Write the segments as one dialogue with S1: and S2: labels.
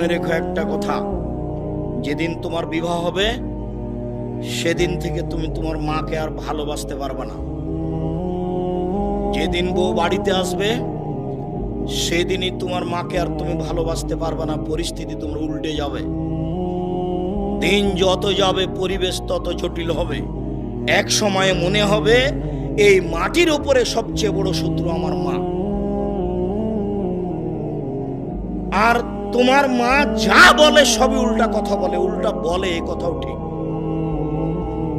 S1: মনে রেখো একটা কথা, যেদিন তোমার বিবাহ হবে সেদিন থেকে তুমি তোমার মাকে আর ভালোবাসতে পারবে না। যেদিন বউ বাড়িতে আসবে সেদিনই তোমার মাকে আর তুমি ভালোবাসতে পারবে না। পরিস্থিতি তোমার উল্টে যাবে। দিন যত যাবে পরিবেশ তত জটিল হবে। এক সময়ে মনে হবে এই মাটির উপরে সবচেয়ে বড় শত্রু আমার মা। আর তোমার মা যা বলে সবই উল্টা কথা বলে, উল্টা বলে, এই কথাও ঠিক।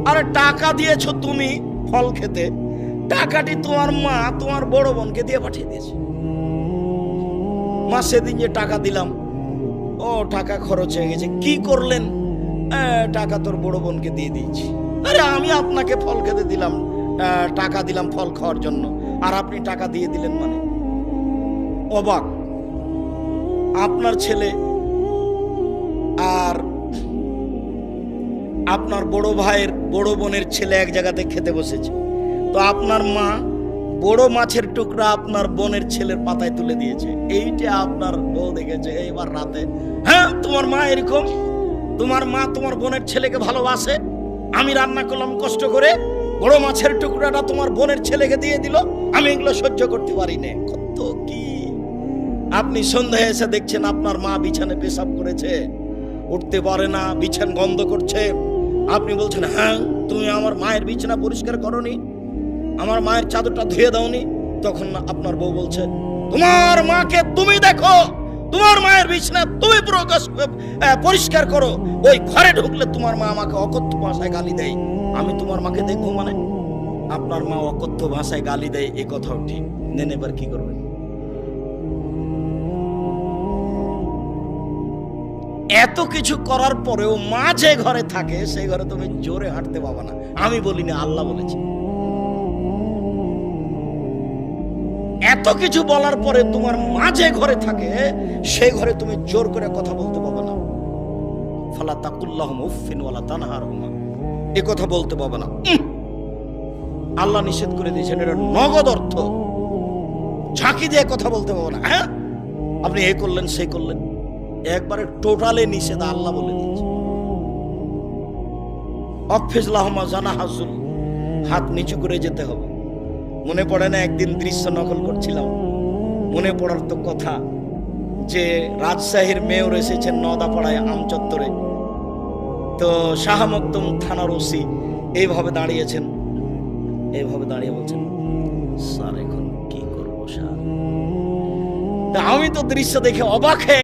S1: আরে টাকা দিয়েছো তুমি ফল খেতে, টাকাটি তোমার মা তোমার বড় বোনকে দিয়ে পাঠিয়ে দিয়েছে। মা সেদিন যে টাকা দিলাম, ও টাকা খরচ হয়ে গেছে, কি করলেন? টাকা তোর বড় বোনকে দিয়ে দিয়েছি। আরে আমি আপনাকে ফল খেতে দিলাম, টাকা দিলাম ফল খাওয়ার জন্য, আর আপনি টাকা দিয়ে দিলেন মানে? অবাক। আপনার ছেলে আর আপনার বড় ভাইয়ের বড় বোনের ছেলে এক জায়গাতে খেতে বসেছে, তো আপনার মা বড় মাছের টুকরা আপনার বোনের ছেলের পাতায় তুলে দিয়েছে। এইটা আপনার বউ দেখেছে এইবার রাতে। হ্যাঁ, তোমার মা এরকম? তোমার মা তোমার বোনের ছেলেকে ভালোবাসে? আমি রান্না করলাম কষ্ট করে, বড় মাছের টুকরাটা তোমার বোনের ছেলেকে দিয়ে দিল, আমি এগুলো সহ্য করতে পারি না। কত কি! আপনি সন্ধ্যায় এসে দেখছেন আপনার মা বিছানে পেশাব করেছে, উঠতে পারে না, বিছান গন্ধ করছে। আপনি বলছেন, হ্যাঁ তুমি আমার মায়ের বিছানা পরিষ্কার করনি, আমার মায়ের চাদরটা ধুয়ে দাওনি। তখন আপনার বউ বলছে, তোমার মাকে তুমি দেখো, তোমার মায়ের বিছানা তুমি পরিষ্কার করো। ওই ঘরে ঢুকলে তোমার মা আমাকে অকথ্য ভাষায় গালি দেয়, আমি তোমার মাকে দেখবো মানে? আপনার মা অকথ্য ভাষায় গালি দেয়, এ কথাও ঠিক। নেন, এবার কি করবেন? এত কিছু করার পরেও মা যে ঘরে থাকে সেই ঘরে তুমি জোরে হাঁটতে পাবা না। আমি বলিনি, আল্লাহ বলেছে। এত কিছু বলার পরে তোমার মা যে ঘরে থাকে সেই ঘরে তুমি জোর করে কথা বলতে পাবে না। ফালা তাকুল্লাহুম উফফিন ওয়ালা তানহারহুমা, এ কথা বলতে পাবে না। আল্লাহ নিষেধ করে দিয়েছেন, এটা নগদ অর্থ। ঝাঁকি দিয়ে কথা বলতে পাবে না। হ্যাঁ, আপনি এ করলেন সেই করলেন, একবারে টোটালে নিষেধ, আল্লাহ বলে দিয়েছে। অফিস লাহমা জানা হাজুল, হাত নিচু করে যেতে হবে। মনে পড়ে না একদিন দৃশ্য নকল করছিলাম, মনে পড়ার তো কথা যে রাজশাহীর মেয়র এসেছেন নদাপাড়ায় আমচত্বরে, তো শাহ মকদুম থানার ওসি এইভাবে দাঁড়িয়েছেন, এইভাবে দাঁড়িয়ে বলছেন, স্যার এখন কি করবো স্যার? আমি তো দৃশ্য দেখে অবাক হয়ে